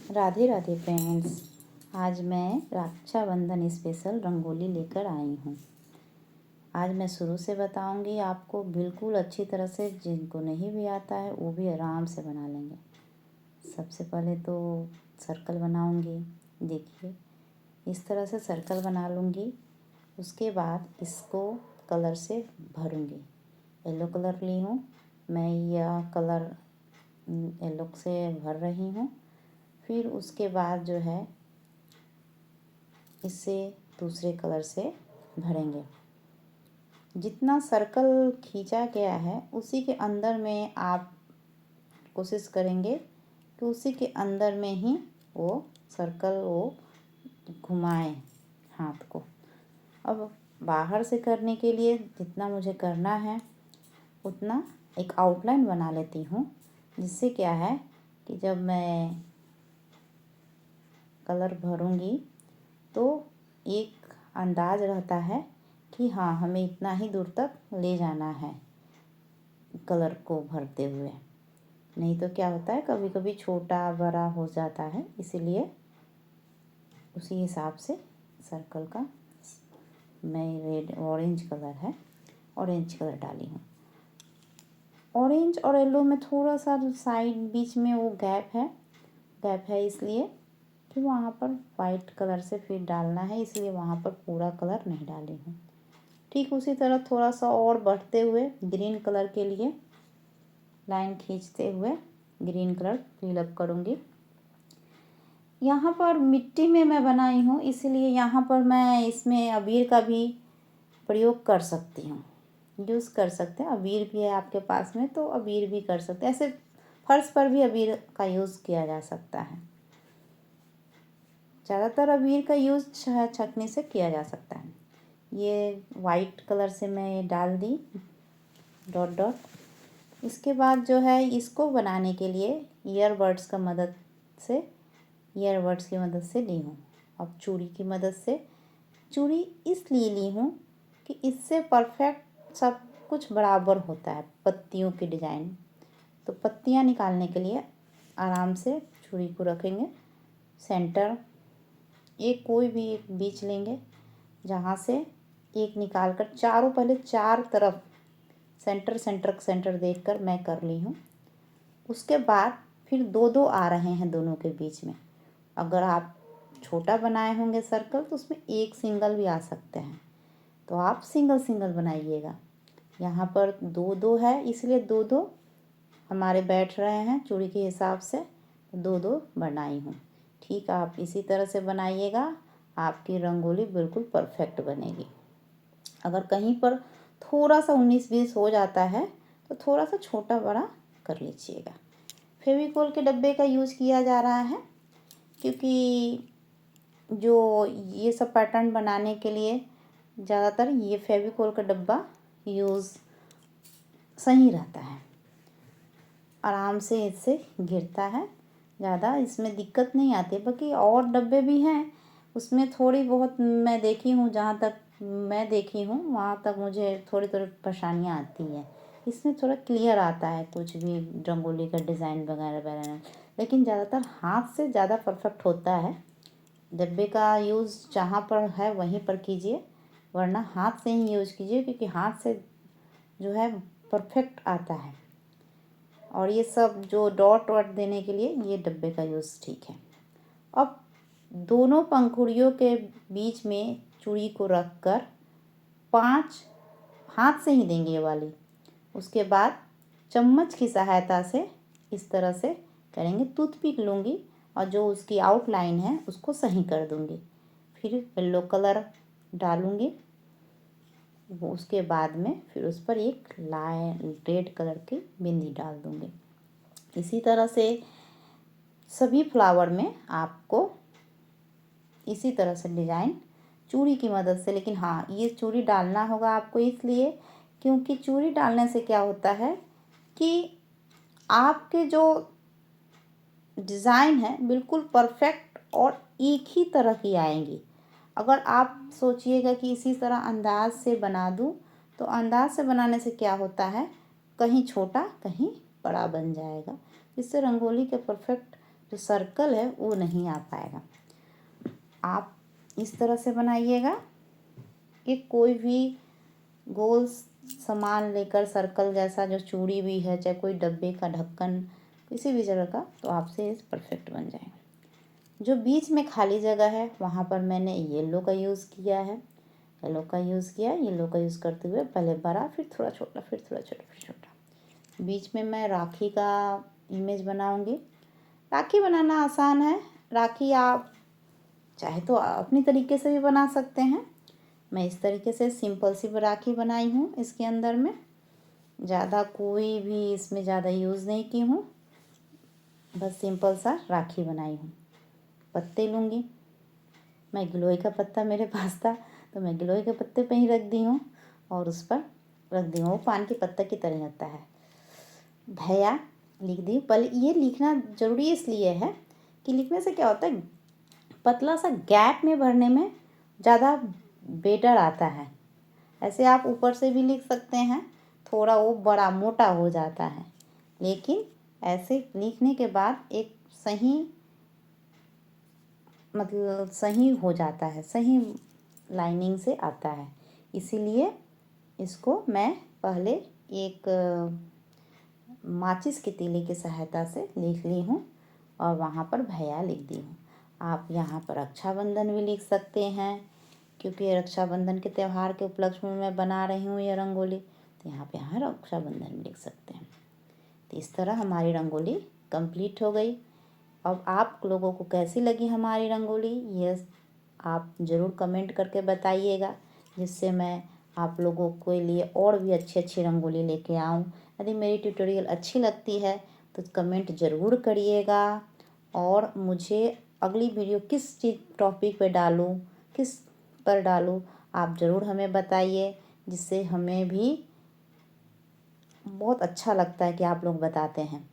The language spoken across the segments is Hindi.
राधे राधे फ्रेंड्स। आज मैं रक्षाबंधन स्पेशल रंगोली लेकर आई हूँ। आज मैं शुरू से बताऊंगी आपको, बिल्कुल अच्छी तरह से। जिनको नहीं भी आता है वो भी आराम से बना लेंगे। सबसे पहले तो सर्कल बनाऊंगी। देखिए, इस तरह से सर्कल बना लूँगी। उसके बाद इसको कलर से भरूंगी। येलो कलर ली हूँ मैं, यह कलर येलो से भर रही हूँ। फिर उसके बाद जो है इसे दूसरे कलर से भरेंगे। जितना सर्कल खींचा गया है उसी के अंदर में आप कोशिश करेंगे कि उसी के अंदर में ही वो सर्कल वो घुमाएं हाथ को। अब बाहर से करने के लिए जितना मुझे करना है उतना एक आउटलाइन बना लेती हूँ, जिससे क्या है कि जब मैं कलर भरूंगी तो एक अंदाज रहता है कि हाँ, हमें इतना ही दूर तक ले जाना है कलर को भरते हुए। नहीं तो क्या होता है, कभी कभी छोटा बड़ा हो जाता है। इसीलिए उसी हिसाब से सर्कल का मैं रेड ऑरेंज कलर है, ऑरेंज कलर डाली हूँ। ऑरेंज और येलो में थोड़ा सा साइड बीच में वो गैप है इसलिए कि वहाँ पर वाइट कलर से फिर डालना है, इसलिए वहाँ पर पूरा कलर नहीं डाली हूँ। ठीक उसी तरह थोड़ा सा और बढ़ते हुए ग्रीन कलर के लिए लाइन खींचते हुए ग्रीन कलर फिलअप करूँगी। यहाँ पर मिट्टी में मैं बनाई हूँ, इसलिए यहाँ पर मैं इसमें अबीर का भी प्रयोग कर सकती हूँ, यूज़ कर सकते हैं। अबीर भी है आपके पास में तो अबीर भी कर सकते हैं। ऐसे फर्श पर भी अबीर का यूज़ किया जा सकता है। ज़्यादातर अबीर का यूज़ छकने से किया जा सकता है। ये वाइट कलर से मैं डाल दी डॉट डॉट। इसके बाद जो है इसको बनाने के लिए ईयरबड्स की मदद से ली हूँ। अब चूड़ी की मदद से, चूड़ी इसलिए ली हूँ कि इससे परफेक्ट सब कुछ बराबर होता है। पत्तियों की डिज़ाइन, तो पत्तियाँ निकालने के लिए आराम से चूड़ी को रखेंगे। सेंटर एक कोई भी एक बीच लेंगे, जहाँ से एक निकाल कर चारों, पहले चार तरफ सेंटर देखकर मैं कर ली हूँ। उसके बाद फिर दो दो आ रहे हैं दोनों के बीच में। अगर आप छोटा बनाए होंगे सर्कल तो उसमें एक सिंगल भी आ सकते हैं, तो आप सिंगल बनाइएगा। यहाँ पर दो दो है, इसलिए दो दो हमारे बैठ रहे हैं चूड़ी के हिसाब से, दो दो बनाई हूँ। ठीक, आप इसी तरह से बनाइएगा, आपकी रंगोली बिल्कुल परफेक्ट बनेगी। अगर कहीं पर थोड़ा सा 19-20 हो जाता है तो थोड़ा सा छोटा बड़ा कर लीजिएगा। फेविकोल के डब्बे का यूज़ किया जा रहा है, क्योंकि जो ये सब पैटर्न बनाने के लिए ज़्यादातर ये फेविकोल का डब्बा यूज़ सही रहता है। आराम से इससे गिरता है, ज़्यादा इसमें दिक्कत नहीं आती। बाकी और डब्बे भी हैं, उसमें थोड़ी बहुत मैं देखी हूँ, जहाँ तक मैं देखी हूँ वहाँ तक मुझे थोड़ी थोड़ी परेशानियाँ आती हैं। इसमें थोड़ा क्लियर आता है कुछ भी रंगोली का डिज़ाइन वगैरह वगैरह, लेकिन ज़्यादातर हाथ से ज़्यादा परफेक्ट होता है। डब्बे का यूज़ जहाँ पर है वहीं पर कीजिए, वरना हाथ से ही यूज़ कीजिए, क्योंकि हाथ से जो है परफेक्ट आता है। और ये सब जो डॉट वॉट देने के लिए ये डब्बे का यूज़ ठीक है। अब दोनों पंखुड़ियों के बीच में चूड़ी को रख कर 5 हाथ से ही देंगे ये वाली। उसके बाद चम्मच की सहायता से इस तरह से करेंगे। टूथपिक लूँगी और जो उसकी आउटलाइन है उसको सही कर दूँगी। फिर येलो कलर डालूँगी, वो उसके बाद में फिर उस पर एक रेड कलर की बिंदी डाल दूँगी। इसी तरह से सभी फ्लावर में आपको इसी तरह से डिज़ाइन चूड़ी की मदद से, लेकिन हाँ, ये चूड़ी डालना होगा आपको इसलिए क्योंकि चूड़ी डालने से क्या होता है कि आपके जो डिज़ाइन है बिल्कुल परफेक्ट और एक ही तरह की आएंगी। अगर आप सोचिएगा कि इसी तरह अंदाज से बना दूं, तो अंदाज से बनाने से क्या होता है, कहीं छोटा कहीं बड़ा बन जाएगा, जिससे रंगोली के परफेक्ट जो सर्कल है वो नहीं आ पाएगा। आप इस तरह से बनाइएगा कि कोई भी गोल सामान लेकर सर्कल जैसा जो चूड़ी भी है, चाहे कोई डब्बे का ढक्कन, किसी भी जगह का, तो आपसे इस परफेक्ट बन जाएगा। जो बीच में खाली जगह है वहाँ पर मैंने येलो का यूज़ किया है। येलो का यूज़ करते हुए पहले बड़ा, फिर थोड़ा छोटा, फिर थोड़ा छोटा, फिर छोटा। बीच में मैं राखी का इमेज बनाऊंगी। राखी बनाना आसान है। राखी आप चाहे तो अपनी तरीके से भी बना सकते हैं। मैं इस तरीके से सिंपल सी राखी बनाई हूँ। इसके अंदर में ज़्यादा कोई भी इसमें ज़्यादा यूज़ नहीं की हूँ, बस सिंपल सा राखी बनाई हूँ। पत्ते लूँगी मैं, गिलोय का पत्ता मेरे पास था तो मैं गिलोय के पत्ते पे ही रख दी हूँ और उस पर रख दी हूँ। वो पान के पत्ते की तरह होता है। भैया लिख दी। पहले ये लिखना ज़रूरी इसलिए है कि लिखने से क्या होता है, पतला सा गैप में भरने में ज़्यादा बेटर आता है। ऐसे आप ऊपर से भी लिख सकते हैं, थोड़ा वो बड़ा मोटा हो जाता है, लेकिन ऐसे लिखने के बाद एक सही मतलब सही हो जाता है, सही लाइनिंग से आता है। इसीलिए इसको मैं पहले एक माचिस के तीली की सहायता से लिख ली हूँ और वहाँ पर भैया लिख दी हूँ। आप यहाँ पर रक्षाबंधन भी लिख सकते हैं, क्योंकि रक्षाबंधन के त्यौहार के उपलक्ष्य में मैं बना रही हूँ ये रंगोली, तो यहाँ रक्षाबंधन भी लिख सकते हैं। तो इस तरह हमारी रंगोली कंप्लीट हो गई। अब आप लोगों को कैसी लगी हमारी रंगोली, ये आप ज़रूर कमेंट करके बताइएगा, जिससे मैं आप लोगों के लिए और भी अच्छी अच्छी रंगोली लेके आऊँ। यदि मेरी ट्यूटोरियल अच्छी लगती है तो कमेंट ज़रूर करिएगा और मुझे अगली वीडियो किस चीज़ टॉपिक पे डालूँ, किस पर डालूँ, आप ज़रूर हमें बताइए, जिससे हमें भी बहुत अच्छा लगता है कि आप लोग बताते हैं।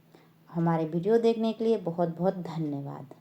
हमारे वीडियो देखने के लिए बहुत बहुत धन्यवाद।